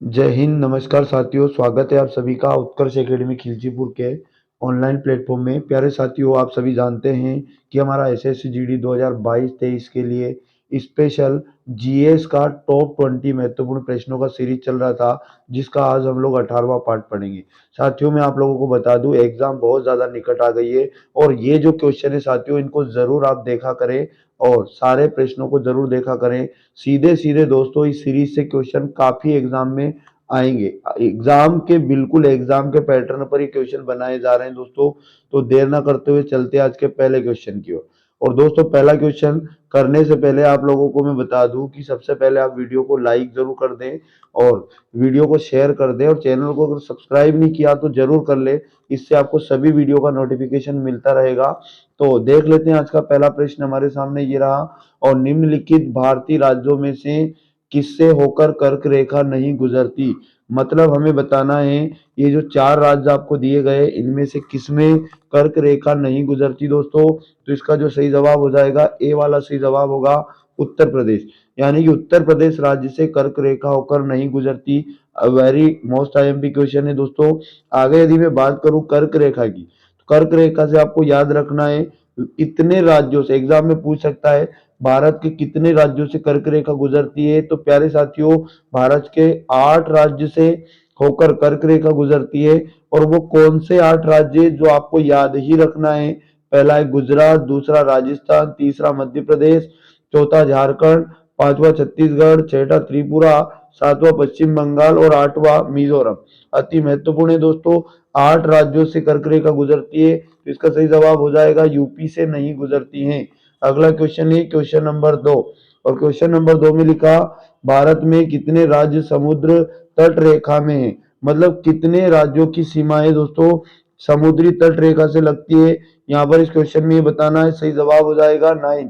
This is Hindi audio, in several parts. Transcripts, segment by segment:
जय हिंद, नमस्कार साथियों। स्वागत है आप सभी का उत्कर्ष एकेडमी खिलचीपुर के ऑनलाइन प्लेटफॉर्म में। प्यारे साथियों, आप सभी जानते हैं कि हमारा एसएससी जीडी 2022-23 के लिए स्पेशल जीएस का टॉप 20 महत्वपूर्ण प्रश्नों का सीरीज चल रहा था, जिसका आज हम लोग 18वां पार्ट पढ़ेंगे। साथियों, मैं आप लोगों को बता दूं, एग्जाम बहुत ज़्यादा निकट आ गई है और ये जो क्वेश्चन है साथियों, इनको ज़रूर आप देखा करें और सारे प्रश्नों को ज़रूर देखा करें। सीधे सीधे दोस्तों, इस सीरीज से क्वेश्चन काफ़ी एग्जाम में आएंगे। एग्जाम के बिल्कुल एग्जाम के पैटर्न पर ही क्वेश्चन बनाए जा रहे हैं दोस्तों। तो देर ना करते हुए चलते हैं आज के पहले क्वेश्चन की ओर। और दोस्तों, पहला क्वेश्चन करने से पहले आप लोगों को मैं बता दूं कि सबसे पहले आप वीडियो को लाइक जरूर कर दें और वीडियो को शेयर कर दें, और चैनल को अगर सब्सक्राइब नहीं किया तो जरूर कर ले। इससे आपको सभी वीडियो का नोटिफिकेशन मिलता रहेगा। तो देख लेते हैं आज का पहला प्रश्न हमारे सामने ये रहा। और निम्नलिखित भारतीय राज्यों में से किससे होकर कर्क रेखा नहीं गुजरती। मतलब हमें बताना है, ये जो चार राज्य आपको दिए गए, इनमें से किसमें कर्क रेखा नहीं गुजरती दोस्तों। तो इसका जो सही जवाब हो जाएगा, ए वाला सही जवाब होगा उत्तर प्रदेश। यानी कि उत्तर प्रदेश राज्य से कर्क रेखा होकर नहीं गुजरती। वेरी मोस्ट आईएमपी क्वेश्चन है दोस्तों। आगे यदि मैं बात करूं कर्क रेखा की, तो कर्क रेखा से आपको याद रखना है, इतने राज्यों से एग्जाम में पूछ सकता है, भारत के कितने राज्यों से कर्क रेखा गुजरती है। तो प्यारे साथियों, भारत के 8 राज्य से होकर कर्क रेखा गुजरती है। और वो कौन से 8 राज्य, जो आपको याद ही रखना है। पहला है गुजरात, दूसरा राजस्थान, तीसरा मध्य प्रदेश, चौथा झारखंड, पांचवा छत्तीसगढ़, छठा त्रिपुरा, सातवां पश्चिम बंगाल और आठवां मिजोरम। अति महत्वपूर्ण है दोस्तों, 8 राज्यों से कर्क रेखा गुजरती है। तो इसका सही जवाब हो जाएगा यूपी से नहीं गुजरती है। अगला क्वेश्चन है क्वेश्चन नंबर 2। और क्वेश्चन नंबर 2 में लिखा, भारत में कितने राज्य समुद्र तट रेखा में है। मतलब कितने राज्यों की सीमाएं दोस्तों समुद्री तट रेखा से लगती है। यहाँ पर इस क्वेश्चन में ये बताना है। सही जवाब हो जाएगा 9,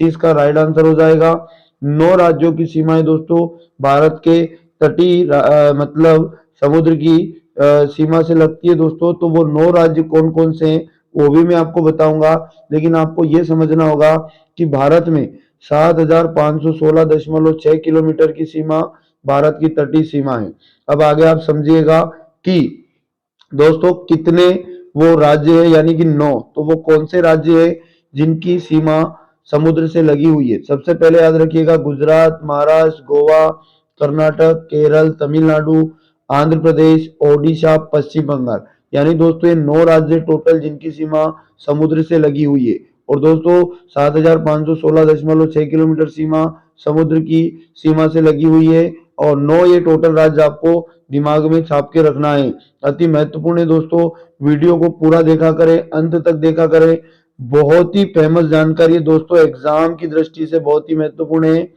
सी इसका राइट आंसर हो जाएगा। 9 राज्यों की सीमाएं दोस्तों भारत के तटीय मतलब समुद्र की सीमा से लगती है दोस्तों। तो वो 9 राज्य कौन कौन से हैं वो भी मैं आपको बताऊंगा। लेकिन आपको ये समझना होगा कि भारत में 7516.6 किलोमीटर की सीमा भारत की तटीय सीमा है। अब आगे आप समझिएगा कि दोस्तों कितने वो राज्य है, यानी कि 9। तो वो कौन से राज्य है जिनकी सीमा समुद्र से लगी हुई है। सबसे पहले याद रखिएगा, गुजरात, महाराष्ट्र, गोवा, कर्नाटक, केरल, तमिलनाडु, आंध्र प्रदेश, ओडिशा, पश्चिम बंगाल। यानी दोस्तों ये 9 राज्य टोटल जिनकी सीमा समुद्र से लगी हुई है। और दोस्तों 7516.6 किलोमीटर सीमा समुद्र की सीमा से लगी हुई है। और 9 ये टोटल राज्य आपको दिमाग में छाप के रखना है। अति महत्वपूर्ण है दोस्तों। वीडियो को पूरा देखा करें, अंत तक देखा करें। बहुत ही फेमस जानकारी है दोस्तों, एग्जाम की दृष्टि से बहुत ही महत्वपूर्ण है।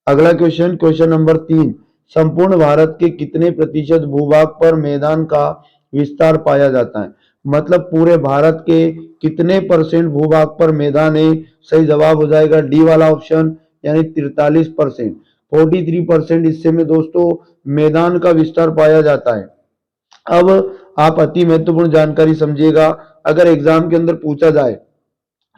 अगला क्वेश्चन, क्वेश्चन नंबर 3। संपूर्ण भारत के कितने प्रतिशत भूभाग पर मैदान का विस्तार पाया जाता है। मतलब पूरे भारत के कितने परसेंट भूभाग पर मैदान है। सही जवाब हो जाएगा डी वाला ऑप्शन, यानी 43%। 43% हिस्से में दोस्तों मैदान का विस्तार पाया जाता है। अब आप अति महत्वपूर्ण जानकारी समझिएगा। अगर एग्जाम के अंदर पूछा जाए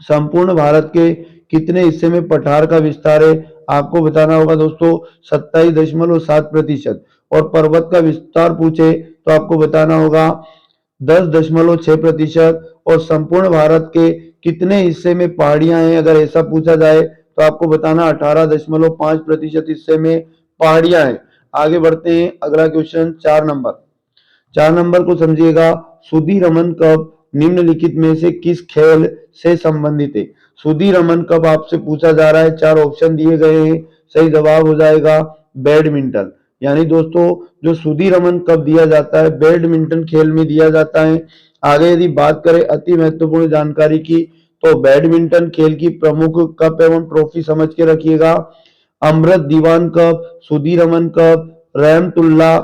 संपूर्ण भारत के कितने हिस्से में पठार का विस्तार है, आपको बताना होगा दोस्तों 27.7%। और पर्वत का विस्तार पूछे तो आपको बताना होगा 10.6%। और संपूर्ण भारत के कितने हिस्से में पहाड़ियां हैं, अगर ऐसा पूछा जाए तो आपको बताना 18.5% हिस्से में पहाड़ियां हैं। आगे बढ़ते हैं, अगला क्वेश्चन 4 नंबर। 4 नंबर को समझिएगा, सुधि रमन कप निम्नलिखित में से किस खेल से संबंधित है। सुधि रमन कप आपसे पूछा जा रहा है, 4 ऑप्शन दिए गए हैं। सही जवाब हो जाएगा बैडमिंटन। यानी दोस्तों जो सुधि रमन कप दिया जाता है बैडमिंटन खेल में दिया जाता है। आगे यदि बात करें अति महत्वपूर्ण जानकारी की, तो बैडमिंटन खेल की प्रमुख कप एवं ट्रॉफी समझ के रखिएगा। अमृत दीवान कप, सुधि Raman cup, Rahmatullah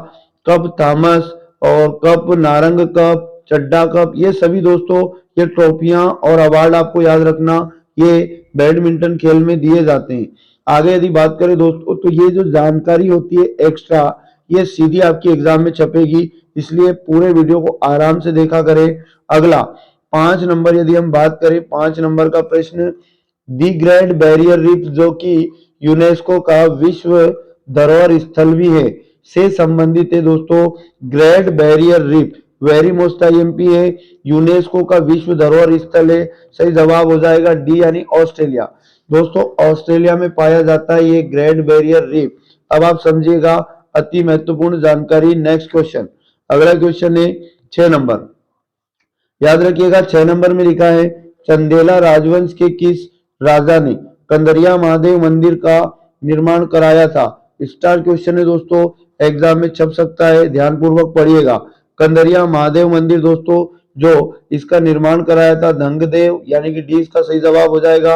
cup, Thomas और कप, नारंग कप, चड्डा कप, ये सभी दोस्तों ये ट्रॉफियां और अवार्ड आपको याद रखना, ये बैडमिंटन खेल में दिए जाते हैं। आगे यदि बात करें दोस्तों, तो ये जो जानकारी होती है एक्स्ट्रा, ये सीधी आपकी एग्जाम में छपेगी, इसलिए पूरे वीडियो को आराम से देखा करें। अगला 5 नंबर, यदि हम बात करें 5 नंबर का प्रश्न, दी ग्रेट बैरियर रीफ जो कि यूनेस्को का विश्व धरोहर स्थल भी है, से संबंधित है दोस्तों great barrier reef, very most IMP है, यूनेस्को का विश्व धरोहर स्थल है। सही जवाब हो जाएगा डी यानी ऑस्ट्रेलिया। दोस्तों ऑस्ट्रेलिया में पाया जाता है ये ग्रेट बैरियर रीफ। अब आप समझिएगा अति महत्वपूर्ण जानकारी। नेक्स्ट क्वेश्चन, अगला क्वेश्चन है 6 नंबर। याद रखिएगा 6 नंबर में लिखा है चंदेला राजवंश के किस राजा ने कंदरिया महादेव मंदिर का निर्माण कराया था। स्टार क्वेश्चन है दोस्तों, एग्जाम में छप सकता है, ध्यान पूर्वक पढ़िएगा। कंदरिया महादेव मंदिर दोस्तों जो इसका निर्माण कराया था धंगदेव, यानी कि डी इसका सही जवाब हो जाएगा।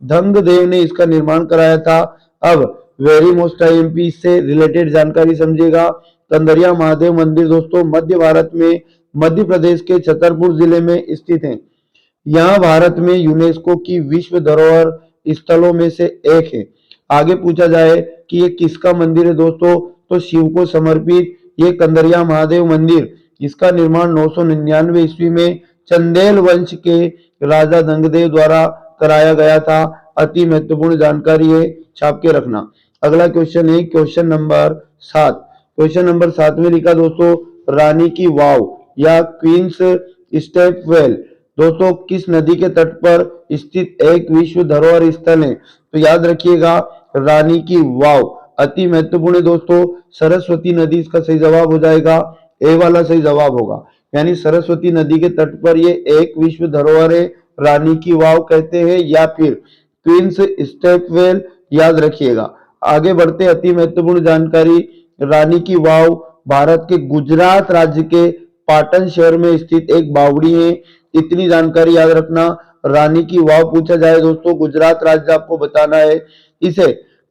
धंगदेव ने इसका निर्माण कराया था। अब वेरी मोस्ट आईएमपी से रिलेटेड जानकारी समझिएगा। कंदरिया महादेव मंदिर दोस्तों मध्य भारत में मध्य प्रदेश के छतरपुर जिले में स्थित है। यह भारत में यूनेस्को की विश्व धरोहर स्थलों में से एक है। आगे पूछा जाए कि ये किसका मंदिर है दोस्तों, तो शिव को समर्पित ये कंदरिया महादेव मंदिर, इसका निर्माण 999 ईस्वी में चंदेल वंश के राजा धंगदेव द्वारा कराया गया था। अति महत्वपूर्ण जानकारी है, छाप के रखना। अगला क्वेश्चन है क्वेश्चन नंबर 7। क्वेश्चन नंबर 7 में लिखा दोस्तों रानी की वाव या क्वींस स्टेप वेल दोस्तों किस नदी के तट पर स्थित एक विश्व धरोहर स्थल है। तो याद रखिएगा रानी की वाव अति महत्वपूर्ण है दोस्तों, सरस्वती नदी इसका सही जवाब हो जाएगा। ए वाला सही जवाब होगा, यानी सरस्वती नदी के तट पर ये एक विश्व धरोहर है, रानी की वाव कहते हैं या फिर क्वींस स्टेप वेल, याद रखिएगा। आगे बढ़ते अति महत्वपूर्ण जानकारी, रानी की वाव भारत के गुजरात राज्य के पाटन शहर में स्थित एक बावड़ी है। इतनी जानकारी याद रखना। रानी की वाव पूछा जाए दोस्तों गुजरात राज्य आपको बताना है। इसे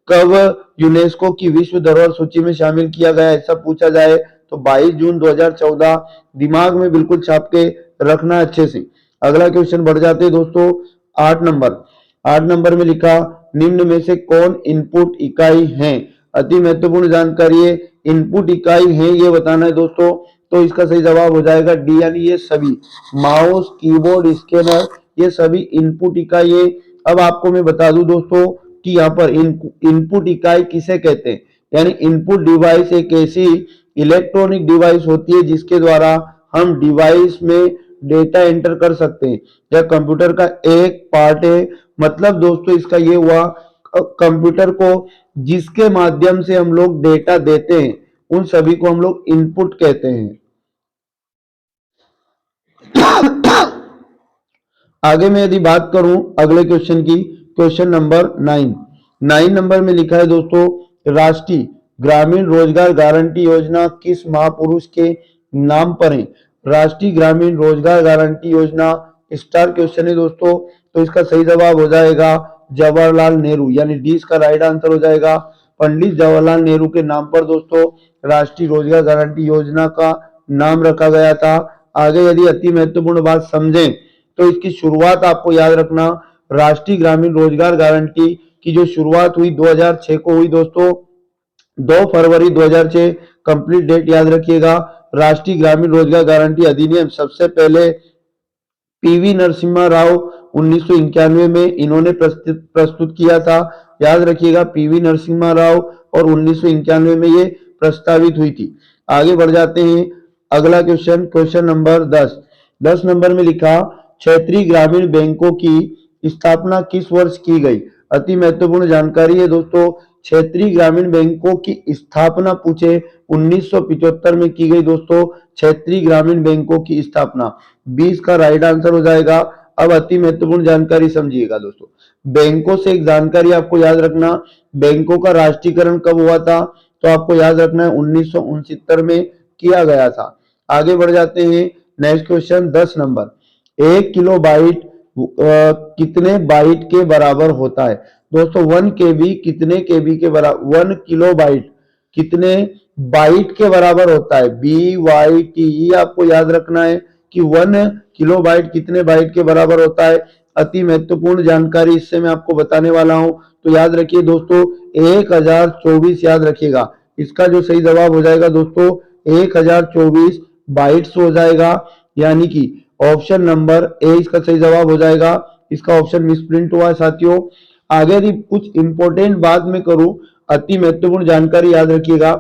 कब यूनेस्को की विश्व धरोहर सूची में शामिल किया गया ऐसा पूछा जाए तो 22 जून 2014। दिमाग में बिल्कुल छाप के रखना अच्छे से। अगला क्वेश्चन बढ़ जाते हैं दोस्तों 8 नंबर। 8 नंबर में लिखा निम्न में से कौन इनपुट इकाई है। अति महत्वपूर्ण जानकारी है, इनपुट इकाई है ये बताना है दोस्तों। तो इसका सही जवाब हो जाएगा डी यानी ये सभी माउस कीबोर्ड स्कैनर ये सभी इनपुट इकाई है। अब आपको मैं बता दूं दोस्तों कि यहाँ पर इनपुट इकाई किसे कहते हैं, यानी इनपुट डिवाइस एक ऐसी इलेक्ट्रॉनिक डिवाइस होती है जिसके द्वारा हम डिवाइस में डेटा एंटर कर सकते हैं या कंप्यूटर का एक पार्ट है। मतलब दोस्तों इसका ये हुआ कंप्यूटर को जिसके माध्यम से हम लोग डेटा देते हैं उन सभी को हम लोग इनपुट कहते हैं। आगे मैं यदि बात करूं अगले क्वेश्चन की, क्वेश्चन नंबर 9 नंबर में लिखा है दोस्तों राष्ट्रीय ग्रामीण रोजगार गारंटी योजना किस महापुरुष के नाम पर है। राष्ट्रीय ग्रामीण रोजगार गारंटी योजना स्टार क्वेश्चन है दोस्तों, तो इसका सही जवाब हो जाएगा जवाहरलाल नेहरू, यानी डी इसका राइट आंसर हो जाएगा। पंडित जवाहरलाल नेहरू के नाम पर दोस्तों राष्ट्रीय रोजगार गारंटी योजना का नाम रखा गया था। आगे यदि अति महत्वपूर्ण बात समझें तो इसकी शुरुआत आपको याद रखना, राष्ट्रीय ग्रामीण रोजगार गारंटी की जो शुरुआत हुई 2006 को हुई दोस्तों, 2 फरवरी 2006 कंप्लीट डेट याद रखिएगा। राष्ट्रीय ग्रामीण रोजगार गारंटी अधिनियम सबसे पहले पीवी नरसिम्हा राव 1991 में इन्होंने प्रस्तुत किया था। याद रखिएगा पीवी नरसिम्हा राव और 1991 में ये प्रस्तावित हुई थी। आगे बढ़ जाते हैं अगला क्वेश्चन, क्वेश्चन नंबर 10 नंबर में लिखा क्षेत्रीय ग्रामीण बैंकों की स्थापना किस वर्ष की गई। अति महत्वपूर्ण जानकारी है दोस्तों, क्षेत्रीय ग्रामीण बैंकों की स्थापना पूछे 1975 में की गई दोस्तों। क्षेत्रीय ग्रामीण बैंकों की स्थापना 20 का राइट आंसर हो जाएगा। अब अति महत्वपूर्ण जानकारी समझिएगा दोस्तों, बैंकों से एक जानकारी आपको याद रखना, बैंकों का राष्ट्रीयकरण कब हुआ था, तो आपको याद रखना है 1969 में किया गया था। आगे बढ़ जाते हैं next question 10 number. 1 kilo byte कितने बाइट के बराबर होता है दोस्तों। 1 केबी कितने केबी के बराबर, 1 किलो बाइट कितने बाइट के बराबर होता है। BYT आपको याद रखना है कि 1 किलो बाइट कितने बाइट के बराबर होता है। अति महत्वपूर्ण जानकारी इससे मैं आपको बताने वाला हूं, तो याद रखिए दोस्तों 1024 याद रखिएगा। इसका जो सही जवाब हो जाएगा दोस्तों 1024 बाइट्स हो जाएगा, यानी कि ऑप्शन नंबर ए इसका सही जवाब हो जाएगा। इसका ऑप्शन मिसप्रिंट हुआ है साथियों। आगे यदि कुछ इंपॉर्टेंट बात में करूं, अति महत्वपूर्ण जानकारी याद रखिएगा,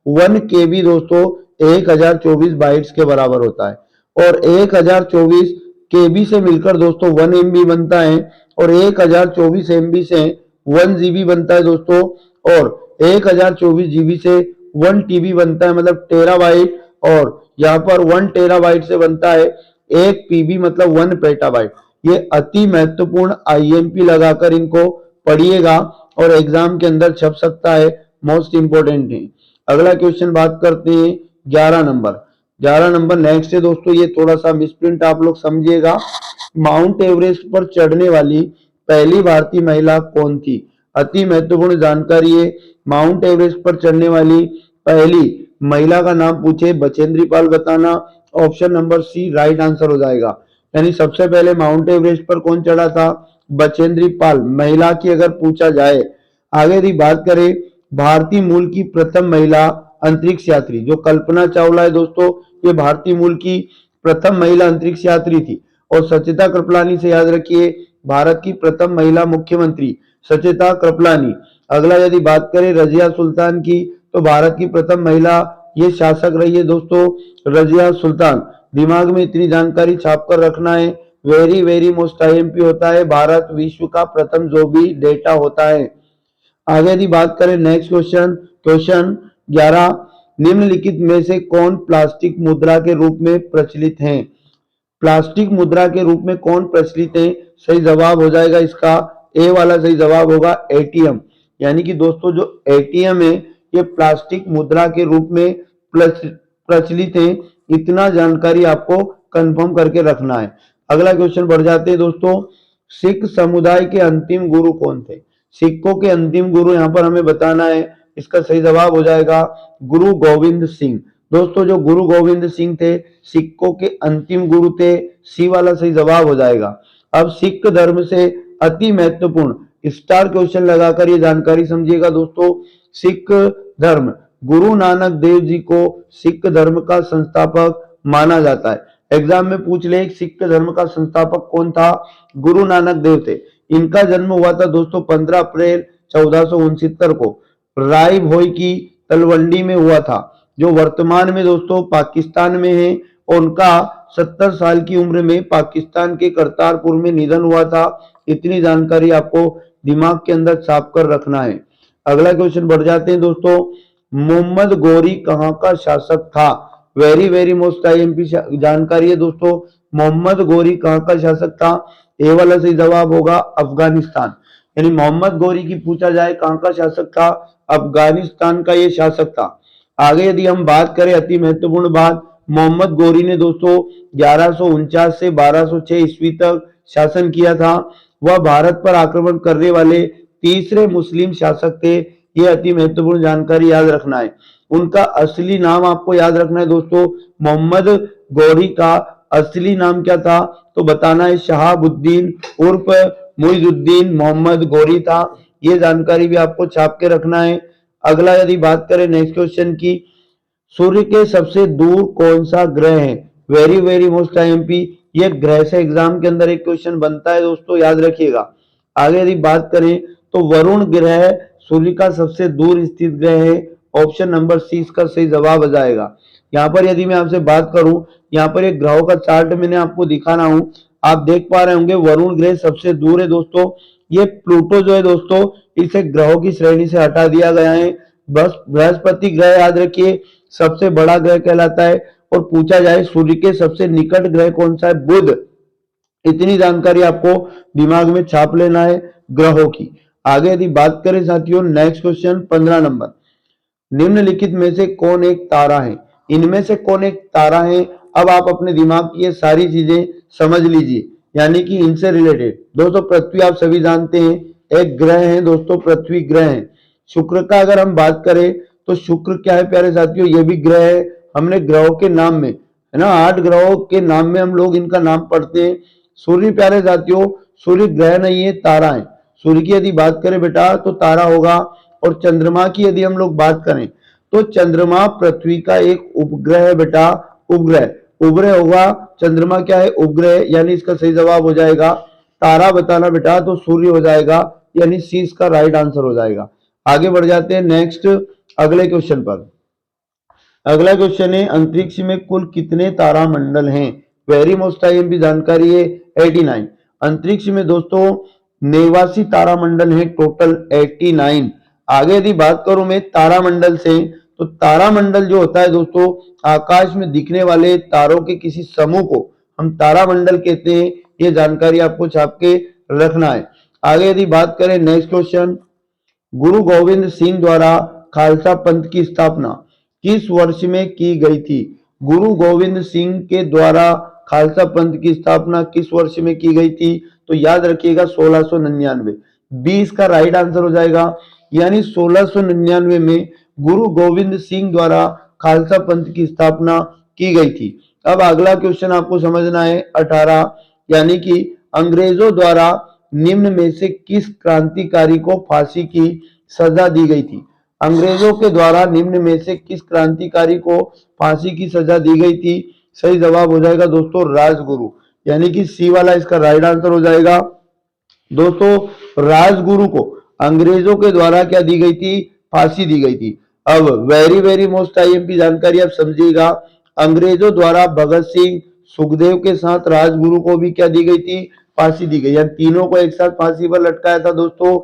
1 KB दोस्तों 1024 बाइट्स के बराबर होता है। और 1024 KB से मिलकर दोस्तों 1 MB बनता है, और 1024 MB से 1 GB बनता है दोस्तों, और 1024 GB से 1 TB बनता है, मतलब टेराबाइट। और यहाँ पर 1 TB से बनता है 1 PB, मतलब 1 PB। ये अति महत्वपूर्ण IMP लगाकर इनको पढ़िएगा और एग्जाम के अंदर छप सकता है, मोस्ट इंपोर्टेंट है। अगला क्वेश्चन बात करते हैं 11 नंबर। 11 नंबर नेक्स्ट है दोस्तों, ये थोड़ा सा मिसप्रिंट आप लोग समझिएगा। माउंट एवरेस्ट पर चढ़ने वाली पहली भारतीय महिला कौन थी? अति महत्वपूर्ण जानकारी है। माउंट एवरेस्ट पर चढ़ने वाली पहली महिला का नाम पूछे, बचेंद्री पाल बताना। Option number C right answer हो जाएगा। यानी सबसे पहले माउंट एवरेस्ट पर कौन चढ़ा था? बचेंद्री पाल, महिला की अगर पूछा जाए। आगे यदि बात करें भारतीय मूल की प्रथम महिला अंतरिक्ष यात्री, जो कल्पना चावला है दोस्तों, ये भारतीय मूल की प्रथम महिला अंतरिक्ष यात्री थी। और सचेता कृपलानी से याद रखिए, भारत की प्रथम महिला मुख्यमंत्री सचेता कृपलानी। अगला यदि बात करें रजिया सुल्तान की, तो भारत की प्रथम महिला ये शासक रही है दोस्तों, रजिया सुल्तान। दिमाग में इतनी जानकारी छाप कर रखना है, वेरी वेरी मोस्ट IMP होता है। भारत विश्व का प्रथम जो भी डेटा होता है। आगे यदि बात करें नेक्स्ट क्वेश्चन, क्वेश्चन 11, निम्नलिखित में से कौन प्लास्टिक मुद्रा के रूप में प्रचलित है? प्लास्टिक मुद्रा के रूप में कौन प्रचलित है? सही जवाब हो जाएगा इसका ए वाला सही जवाब होगा ATM। यानी कि दोस्तों जो ATM है ये प्लास्टिक मुद्रा के रूप में प्रचलित है। इतना जानकारी आपको कंफर्म करके रखना है। अगला क्वेश्चन बढ़ जाते हैं दोस्तों, सिख समुदाय के अंतिम गुरु कौन थे? सिखों के अंतिम गुरु यहाँ पर हमें बताना है। इसका सही जवाब हो जाएगा गुरु गोविंद सिंह। दोस्तों जो गुरु गोविंद सिंह थे सिखों के अंतिम गुरु थे, सी वाला सही जवाब हो जाएगा। अब सिख धर्म से अति महत्वपूर्ण स्टार क्वेश्चन लगाकर ये जानकारी समझिएगा दोस्तों। सिख धर्म, गुरु नानक देव जी को सिख धर्म का संस्थापक माना जाता है। एग्जाम में पूछ ले सिख धर्म का संस्थापक कौन था? गुरु नानक देव थे। इनका जन्म हुआ था दोस्तों 15 अप्रैल 1469 को राय भोई की तलवंडी में हुआ था, जो वर्तमान में दोस्तों पाकिस्तान में है। उनका 70 साल की उम्र में पाकिस्तान के करतारपुर में निधन हुआ था। इतनी जानकारी आपको दिमाग के अंदर छाप कर रखना है। अगला क्वेश्चन बढ़ जाते हैं दोस्तों, मोहम्मद गौरी कहाँ का शासक था? वेरी वेरी मोस्ट IMP जानकारी है दोस्तों। मोहम्मद गौरी कहाँ का शासक था? ए वाला सही जवाब होगा अफगानिस्तान। यानी मोहम्मद गौरी की पूछा जाए कहाँ का शासक था? अफगानिस्तान का ये शासक था। आगे यदि हम बात करें अति महत्वपूर्ण बात, मोहम्मद गौरी ने दोस्तों 1149 से 1206 ईस्वी तक शासन किया था। वह भारत पर आक्रमण करने वाले तीसरे मुस्लिम शासक थे। ये अति महत्वपूर्ण जानकारी याद रखना है। उनका असली नाम आपको याद रखना है दोस्तों। मोहम्मद गौरी का असली नाम क्या था? तो बताना है शहाबुद्दीन उर्फ मुइजुद्दीन मोहम्मद गौरी था। ये जानकारी भी आपको छाप के रखना है। अगला यदि बात करें नेक्स्ट क्वेश्चन की, सूर्य के सबसे दूर कौन सा ग्रह है? वेरी वेरी मोस्ट IMP, ये ग्रह से एग्जाम के अंदर एक क्वेश्चन बनता है दोस्तों, याद रखिएगा। आगे यदि बात करें तो वरुण ग्रह सूर्य का सबसे दूर स्थित ग्रह है। ऑप्शन नंबर सी इसका सही जवाब आ जाएगा। यहाँ पर यदि मैं आपसे बात करूं, यहाँ पर एक ग्रहों का चार्ट मैंने आपको दिखा रहा हूं, आप देख पा रहे होंगे वरुण ग्रह सबसे दूर है दोस्तों। ये प्लूटो जो है दोस्तों इसे ग्रहों की श्रेणी से हटा दिया गया है। बस बृहस्पति ग्रह याद रखिए सबसे बड़ा ग्रह कहलाता है। और पूछा जाए सूर्य के सबसे निकट ग्रह कौन सा है? बुध। इतनी जानकारी आपको दिमाग में छाप लेना है ग्रहों की। आगे यदि बात करें साथियों नेक्स्ट क्वेश्चन 15 नंबर, निम्नलिखित में से कौन एक तारा है? इनमें से कौन एक तारा है? अब आप अपने दिमाग की ये सारी चीजें समझ लीजिए, यानी कि इनसे रिलेटेड। दोस्तों पृथ्वी आप सभी जानते हैं एक ग्रह है दोस्तों, पृथ्वी ग्रह है। शुक्र का अगर हम बात करें तो शुक्र क्या है प्यारे साथियों? ये भी ग्रह है। हमने ग्रहों के नाम में है ना 8 ग्रहों के नाम में हम लोग इनका नाम पढ़ते हैं। सूर्य प्यारे साथियों सूर्य ग्रह नहीं है, तारा है। सूर्य की यदि बात करें बेटा तो तारा होगा। और चंद्रमा की यदि हम लोग बात करें तो चंद्रमा पृथ्वी का एक उपग्रह है बेटा, उपग्रह उपग्रह होगा। चंद्रमा क्या है? उपग्रह। यानी इसका सही जवाब हो जाएगा तारा बताना बेटा, तो सूर्य हो जाएगा। यानी सी इसका राइट आंसर हो जाएगा। आगे बढ़ जाते हैं नेक्स्ट अगले क्वेश्चन पर। अगला क्वेश्चन है अंतरिक्ष में कुल कितने तारामंडल हैं? वेरी मोस्ट आईएमपी जानकारी है 89। अंतरिक्ष में दोस्तों 89 तारामंडल हैं, टोटल 89। आगे यदि बात करूं मैं तारामंडल से, तो तारामंडल जो होता है दोस्तों, आकाश में दिखने वाले तारों के किसी समूह को हम तारामंडल कहते हैं। ये जानकारी आपको छाप के रखना है। आगे यदि बात करें नेक्स्ट क्वेश्चन, गुरु गोविंद सिंह द्वारा खालसा पंथ की स्थापना किस वर्ष में की गई थी? गुरु गोविंद सिंह के द्वारा खालसा पंथ की स्थापना किस वर्ष में की गई थी? तो याद रखिएगा 1699। 20 का राइट आंसर हो जाएगा, यानी 1699 में गुरु गोविंद सिंह द्वारा खालसा पंथ की स्थापना की गई थी। अब अगला क्वेश्चन आपको समझना है 18, यानी कि अंग्रेजों द्वारा निम्न में से किस क्रांतिकारी को फांसी की सजा दी गई थी? अंग्रेजों के द्वारा निम्न में से किस क्रांतिकारी को फांसी की सजा दी गई थी? सही जवाब हो जाएगा दोस्तों राजगुरु, यानी कि सी वाला इसका राइट आंसर हो जाएगा। दोस्तों राजगुरु को अंग्रेजों के द्वारा क्या दी गई थी? फांसी दी गई थी। अब वेरी वेरी मोस्ट आईएमपी जानकारी आप समझिएगा, अंग्रेजों द्वारा भगत सिंह, सुखदेव के साथ राजगुरु को भी क्या दी गई थी? फांसी दी गई, यानी तीनों को एक साथ फांसी पर लटकाया था दोस्तों।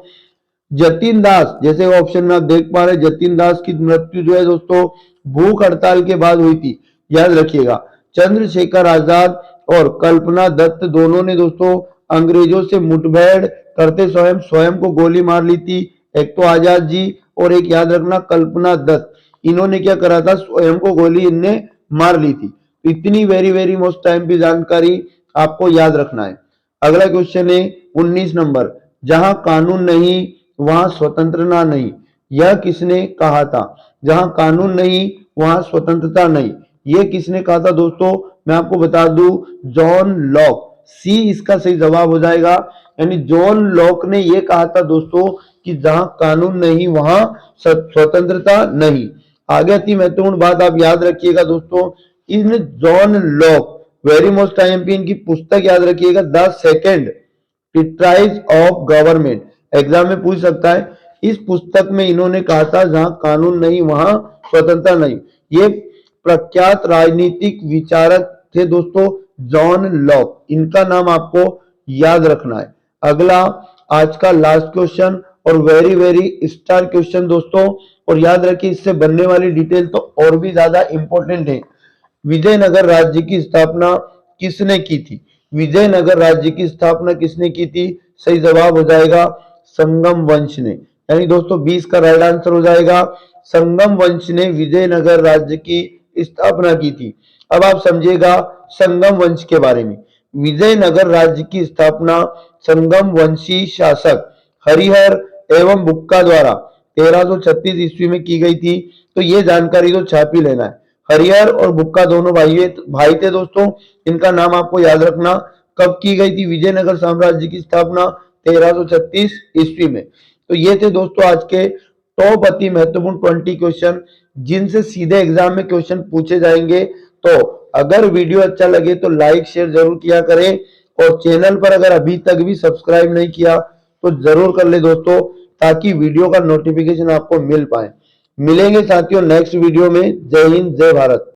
जतिन दास, जैसे ऑप्शन में आप देख पा रहे हैं, जतिन दास की मृत्यु जो है दोस्तों भूख हड़ताल के बाद हुई थी, याद रखिएगा। चंद्रशेखर आजाद और कल्पना दत्त दोनों ने दोस्तों अंग्रेजों से मुठभेड़ करते स्वयं को गोली मार ली थी। एक तो आजाद जी और एक याद रखना कल्पना दत्त, इन्होंने क्या करा था? स्वयं को गोली इनने मार ली थी। इतनी वेरी वेरी मोस्ट टाइम की जानकारी आपको याद रखना है। अगला क्वेश्चन है 19 नंबर, जहां कानून नहीं वहां स्वतंत्रता नहीं, यह किसने कहा था? जहां कानून नहीं वहां स्वतंत्रता नहीं, ये किसने कहा था दोस्तों? मैं आपको बता दूं, जॉन लॉक। सी इसका सही जवाब हो जाएगा, यानी जॉन लॉक ने यह कहा था दोस्तों कि जहां कानून नहीं वहां स्वतंत्रता नहीं। आगे अति महत्वपूर्ण बात आप याद रखिएगा दोस्तों, इन John Locke, very most IMP, इनकी पुस्तक याद रखिएगा, the second treatise of government, exam में पूछ सकता है। इस पुस्तक में इन्होंने कहा था जहां कानून नहीं वहां स्वतंत्रता नहीं। ये प्रख्यात राजनीतिक विचारक थे दोस्तों जॉन लॉक, इनका नाम आपको याद रखना है। अगला आज का लास्ट क्वेश्चन और वेरी वेरी स्टार क्वेश्चन दोस्तों, और याद रखिए इससे बनने वाली डिटेल तो और भी ज्यादा इंपॉर्टेंट है। विजयनगर राज्य की स्थापना किसने की थी? विजयनगर राज्य की स्थापना किसने की थी? सही जवाब हो जाएगा संगम वंश ने, यानी दोस्तों 20 का राइट आंसर हो जाएगा। संगम वंश ने विजयनगर राज्य की स्थापना की थी। अब आप समझिएगा संगम वंश के बारे में। विजयनगर राज्य की स्थापना संगम वंशी शासक हरिहर एवं बुक्का द्वारा 1336 ईस्वी में की गई थी। तो ये जानकारी तो छाप ही लेना है। हरिहर और बुक्का दोनों भाई थे दोस्तों, इनका नाम आपको याद रखना। कब की गई थी विजयनगर साम्राज्य की स्थापना? 1336 ईस्वी में। तो ये थे दोस्तों आज के टॉप अति महत्वपूर्ण 20 क्वेश्चन, जिनसे सीधे एग्जाम में क्वेश्चन पूछे जाएंगे। तो अगर वीडियो अच्छा लगे तो लाइक शेयर जरूर किया करें, और चैनल पर अगर अभी तक भी सब्सक्राइब नहीं किया तो जरूर कर ले दोस्तों, ताकि वीडियो का नोटिफिकेशन आपको मिल पाए। मिलेंगे साथियों नेक्स्ट वीडियो में। जय हिंद, जय भारत।